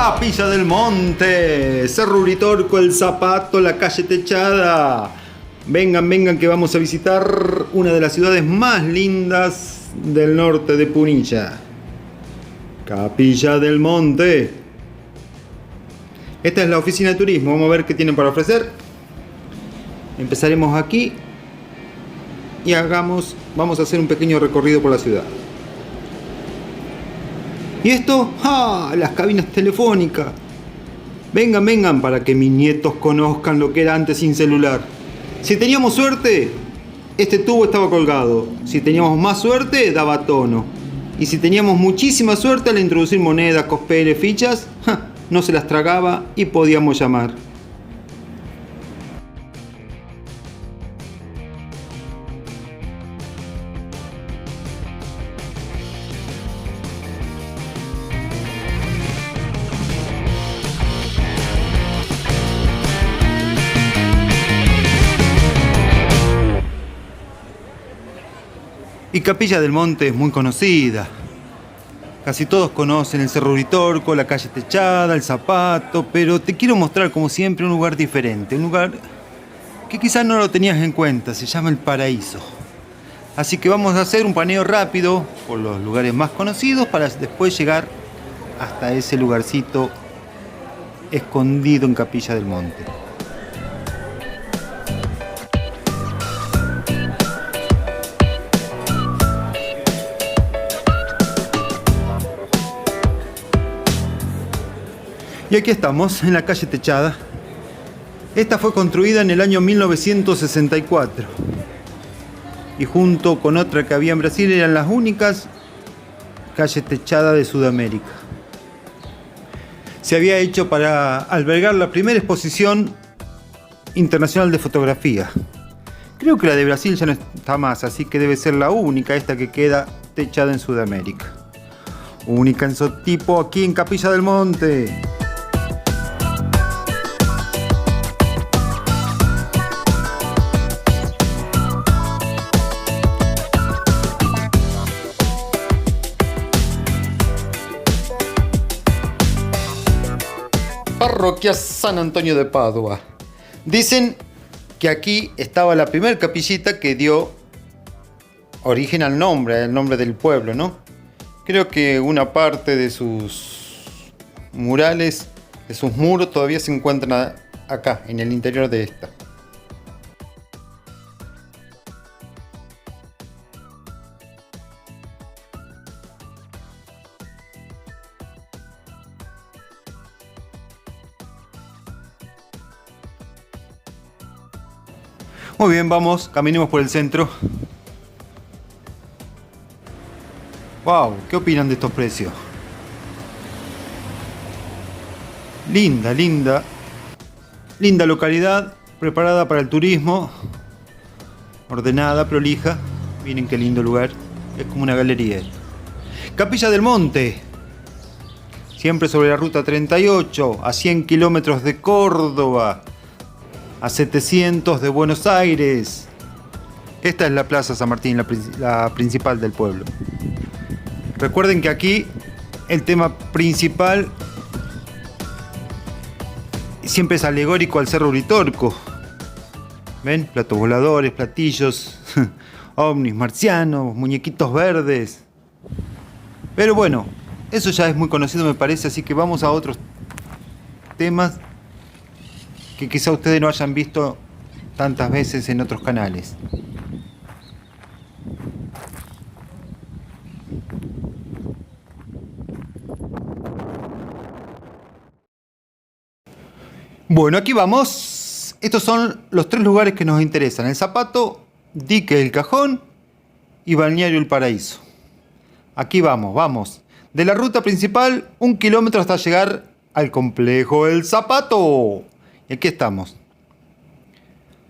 Capilla del Monte, Cerro Uritorco, El Zapato, la calle Techada. Vengan, vengan que vamos a visitar una de las ciudades más lindas del norte de Punilla. Capilla del Monte. Esta es la oficina de turismo, vamos a ver qué tienen para ofrecer. Empezaremos aquí y vamos a hacer un pequeño recorrido por la ciudad. ¿Y esto? ¡Ah! Las cabinas telefónicas. Vengan, vengan para que mis nietos conozcan lo que era antes sin celular. Si teníamos suerte, este tubo estaba colgado. Si teníamos más suerte, daba tono. Y si teníamos muchísima suerte al introducir monedas, cospeles, fichas, no se las tragaba y podíamos llamar. Y Capilla del Monte es muy conocida. Casi todos conocen el Cerro Uritorco, la calle Techada, El Zapato, pero te quiero mostrar, como siempre, un lugar diferente. Un lugar que quizás no lo tenías en cuenta, se llama El Paraíso. Así que vamos a hacer un paneo rápido por los lugares más conocidos para después llegar hasta ese lugarcito escondido en Capilla del Monte. Y aquí estamos, en la calle Techada. Esta fue construida en el año 1964. Y junto con otra que había en Brasil eran las únicas calles techadas de Sudamérica. Se había hecho para albergar la primera exposición internacional de fotografía. Creo que la de Brasil ya no está más, así que debe ser la única esta que queda techada en Sudamérica. Única en su tipo aquí en Capilla del Monte. Parroquia San Antonio de Padua. Dicen que aquí estaba la primera capillita que dio origen al nombre del pueblo, ¿no? Creo que una parte de sus murales, de sus muros, todavía se encuentran acá, en el interior de esta. Muy bien, vamos, caminemos por el centro. Wow, ¿qué opinan de estos precios? Linda, linda. Linda localidad, preparada para el turismo. Ordenada, prolija. Miren qué lindo lugar. Es como una galería. Capilla del Monte. Siempre sobre la ruta 38, a 100 kilómetros de Córdoba. A 700 de Buenos Aires. Esta es la Plaza San Martín, la principal del pueblo. Recuerden que aquí el tema principal siempre es alegórico al Cerro Uritorco. ¿Ven? Platos voladores, platillos, ovnis marcianos, muñequitos verdes. Pero bueno, eso ya es muy conocido, me parece, así que vamos a otros temas que quizá ustedes no hayan visto tantas veces en otros canales. Bueno, aquí vamos. Estos son los tres lugares que nos interesan: El Zapato, Dique El Cajón y Balneario El Paraíso. Aquí vamos, vamos. De la ruta principal, 1 kilómetro hasta llegar al complejo El Zapato. Y aquí estamos.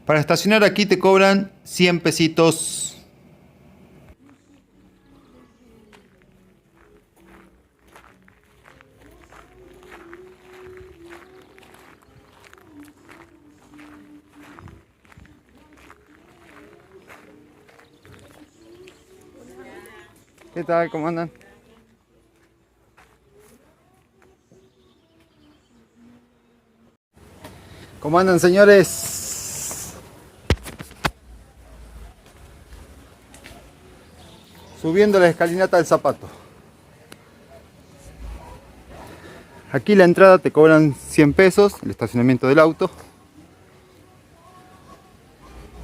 Para estacionar aquí te cobran 100 pesitos. ¿Qué tal? ¿Cómo andan? ¿Cómo andan, señores? Subiendo la escalinata del Zapato. Aquí la entrada te cobran 100 pesos, el estacionamiento del auto.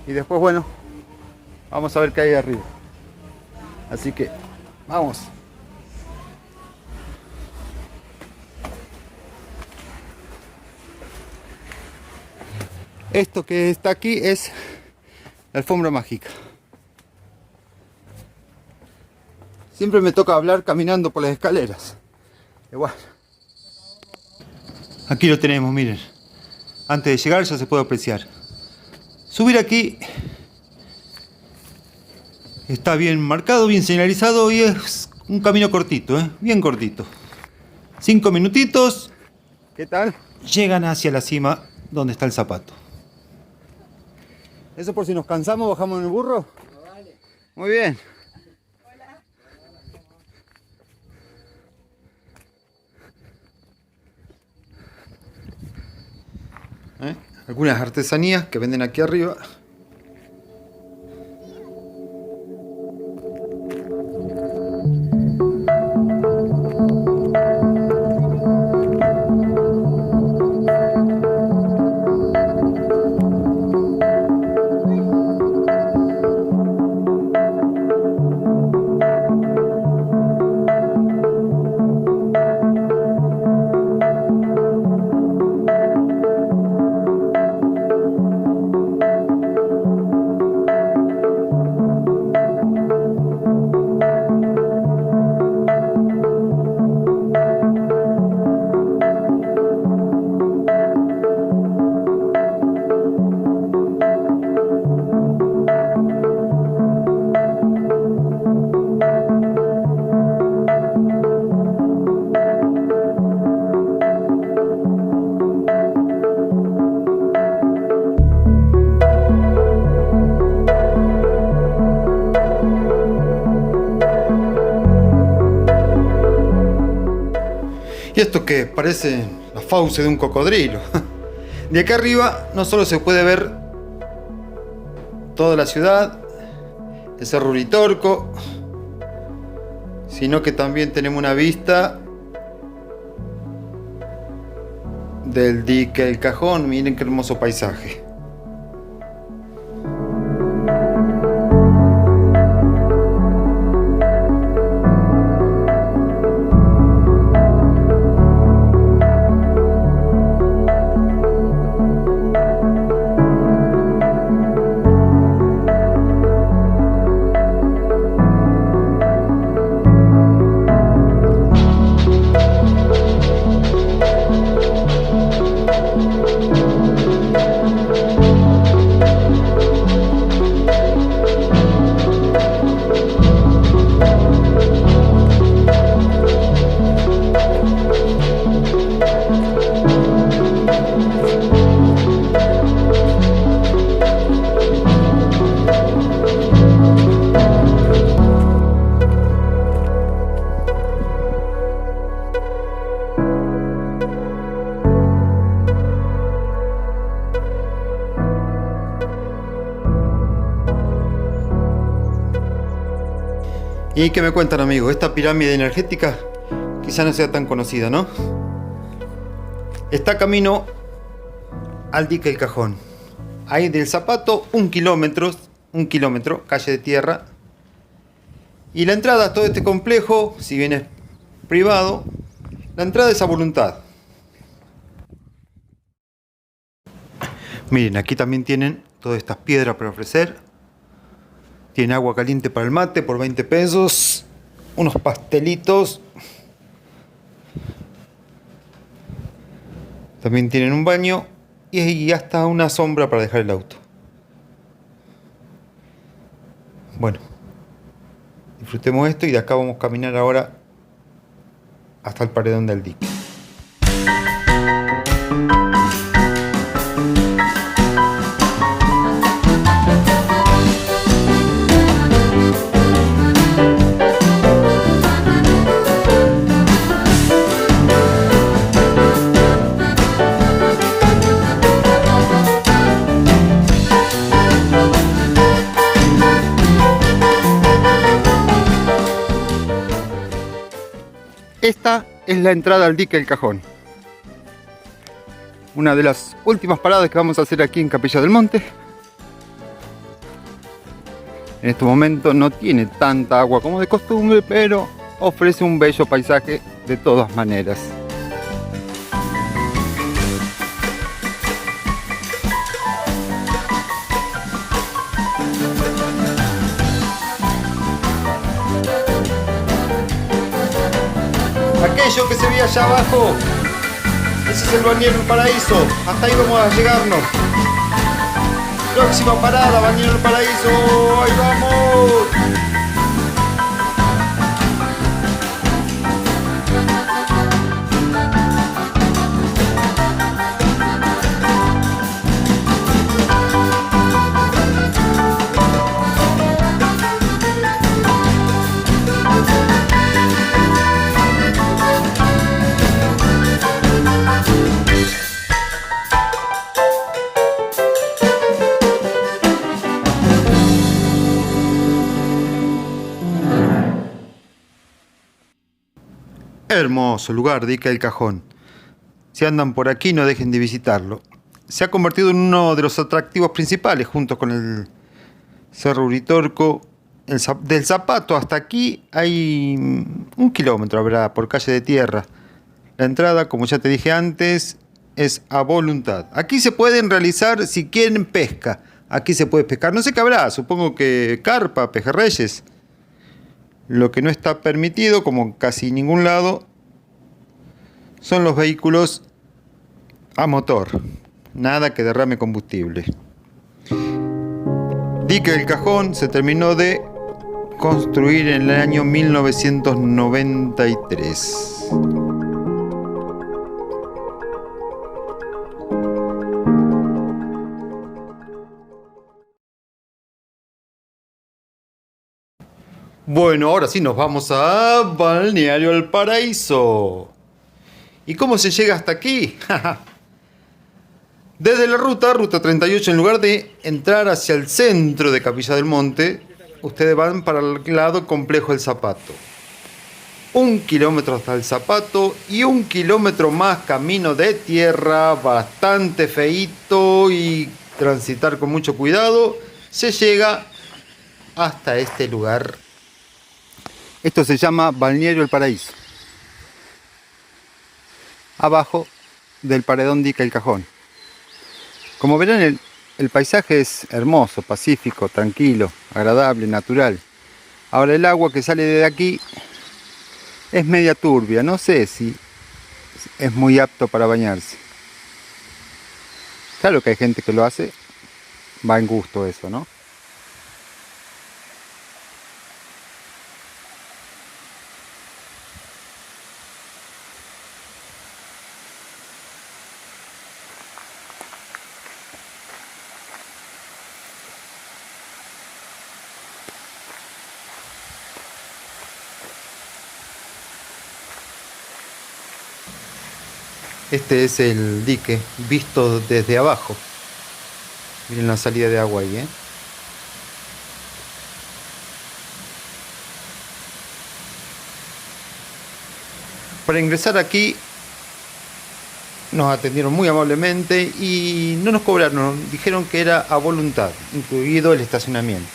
Y después, bueno, vamos a ver qué hay arriba. Así que, vamos. Esto que está aquí es la alfombra mágica. Siempre me toca hablar caminando por las escaleras. Igual. Aquí lo tenemos, miren. Antes de llegar ya se puede apreciar. Subir aquí está bien marcado, bien señalizado y es un camino cortito, bien cortito. 5 minutitos. ¿Qué tal? Llegan hacia la cima donde está el Zapato. Eso por si nos cansamos, bajamos en el burro. Vale. Muy bien. Hola. Algunas artesanías que venden aquí arriba. Y esto que parece la fauce de un cocodrilo. De acá arriba no solo se puede ver toda la ciudad, el Cerro Uritorco, sino que también tenemos una vista del dique El Cajón. Miren qué hermoso paisaje. ¿Y qué me cuentan, amigos? Esta pirámide energética quizá no sea tan conocida, ¿no? Está camino al dique El Cajón. Ahí del Zapato, 1 kilómetro, calle de tierra. Y la entrada a todo este complejo, si bien es privado, la entrada es a voluntad. Miren, aquí también tienen todas estas piedras para ofrecer. Tiene agua caliente para el mate por 20 pesos. Unos pastelitos. También tienen un baño y hasta una sombra para dejar el auto. Bueno, disfrutemos esto y de acá vamos a caminar ahora hasta el paredón del dique. es la entrada al dique del Cajón. Una de las últimas paradas que vamos a hacer aquí en Capilla del Monte. En este momento no tiene tanta agua como de costumbre, pero ofrece un bello paisaje de todas maneras. Aquello que se ve allá abajo, ese es el Balneario El Paraíso. Hasta ahí vamos a llegarnos. Próxima parada, Balneario El Paraíso. ¡Ahí vamos! Hermoso lugar, Dique del Cajón. Si andan por aquí, no dejen de visitarlo. Se ha convertido en uno de los atractivos principales, junto con el Cerro Uritorco. Del Zapato hasta aquí hay 1 kilómetro, habrá, por calle de tierra. La entrada, como ya te dije antes, es a voluntad. Aquí se pueden realizar, si quieren, pesca. Aquí se puede pescar. No sé qué habrá, supongo que carpa, pejerreyes. Lo que no está permitido, como en casi ningún lado, son los vehículos a motor. Nada que derrame combustible. Dique del Cajón se terminó de construir en el año 1993. Bueno, ahora sí nos vamos a Balneario El Paraíso. ¿Y cómo se llega hasta aquí? Desde la ruta 38, en lugar de entrar hacia el centro de Capilla del Monte, ustedes van para el lado complejo del Zapato. 1 kilómetro hasta el Zapato y 1 kilómetro más camino de tierra, bastante feíto y transitar con mucho cuidado, se llega hasta este lugar. Esto se llama Balneario El Paraíso. Abajo del paredón Dique del Cajón. Como verán, el paisaje es hermoso, pacífico, tranquilo, agradable, natural. Ahora el agua que sale de aquí es media turbia, no sé si es muy apto para bañarse. Claro que hay gente que lo hace, va en gusto eso, ¿no? Este es el dique visto desde abajo. Miren la salida de agua ahí, ¿eh? Para ingresar aquí nos atendieron muy amablemente y no nos cobraron, dijeron que era a voluntad, incluido el estacionamiento.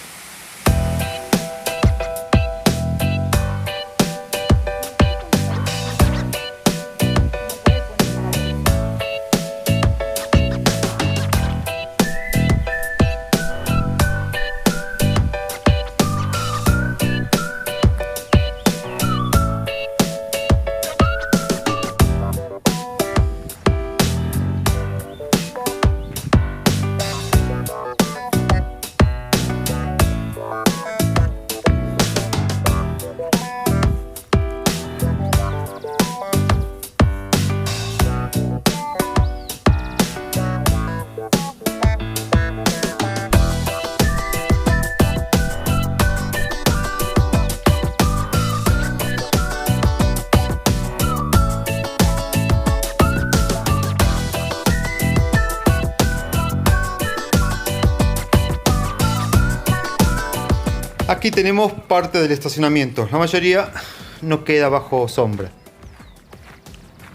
Aquí tenemos parte del estacionamiento. La mayoría no queda bajo sombra.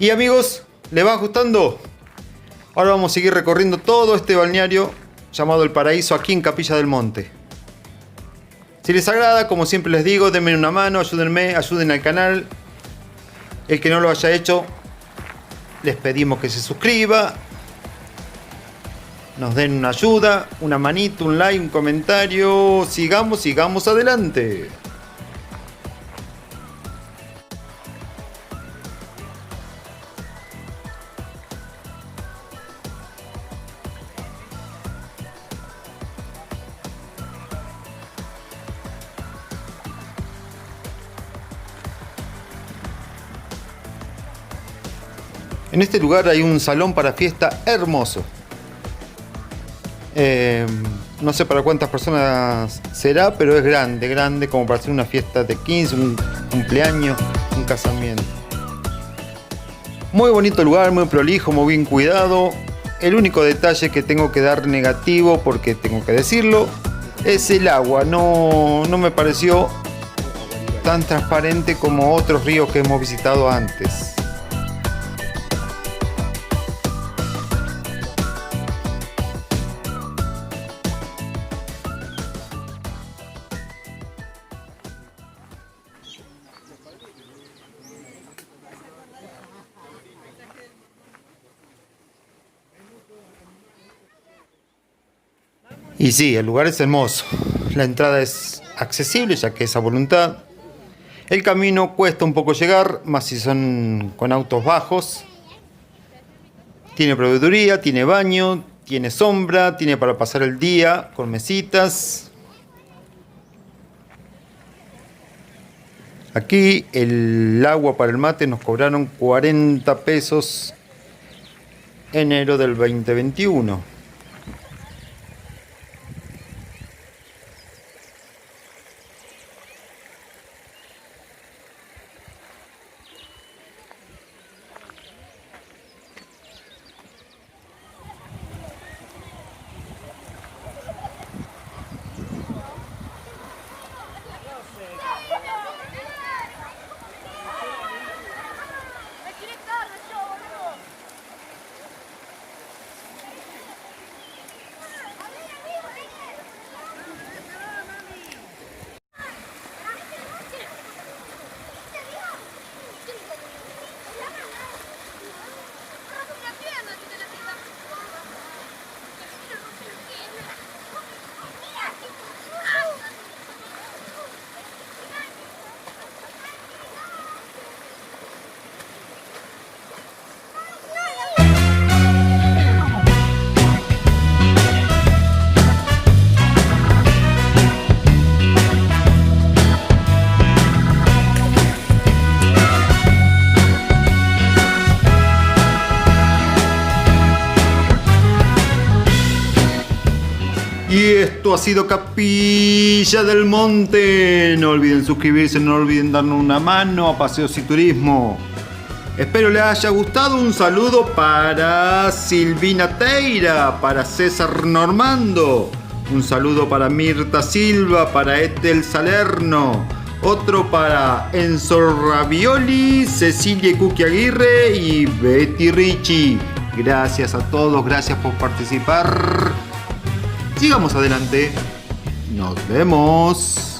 Y amigos, ¿les va gustando? Ahora vamos a seguir recorriendo todo este balneario llamado El Paraíso aquí en Capilla del Monte. Si les agrada, como siempre les digo, denme una mano, ayúdenme, ayuden al canal. El que no lo haya hecho, les pedimos que se suscriba. Nos den una ayuda, una manito, un like, un comentario. Sigamos adelante. En este lugar hay un salón para fiesta hermoso. No sé para cuántas personas será, pero es grande como para hacer una fiesta de 15, un cumpleaños, un casamiento. Muy bonito lugar, muy prolijo, muy bien cuidado. El único detalle que tengo que dar negativo, porque tengo que decirlo, es el agua. No me pareció tan transparente como otros ríos que hemos visitado antes. Y sí, el lugar es hermoso. La entrada es accesible, ya que es a voluntad. El camino cuesta un poco llegar, más si son con autos bajos. Tiene proveeduría, tiene baño, tiene sombra, tiene para pasar el día con mesitas. Aquí el agua para el mate nos cobraron 40 pesos enero del 2021. Y esto ha sido Capilla del Monte. No olviden suscribirse, no olviden darnos una mano a Paseos y Turismo. Espero les haya gustado. Un saludo para Silvina Teira, para César Normando. Un saludo para Mirta Silva, para Ethel Salerno. Otro para Enzo Ravioli, Cecilia Cuqui Aguirre y Betty Ricci. Gracias a todos, gracias por participar. Sigamos adelante. Nos vemos.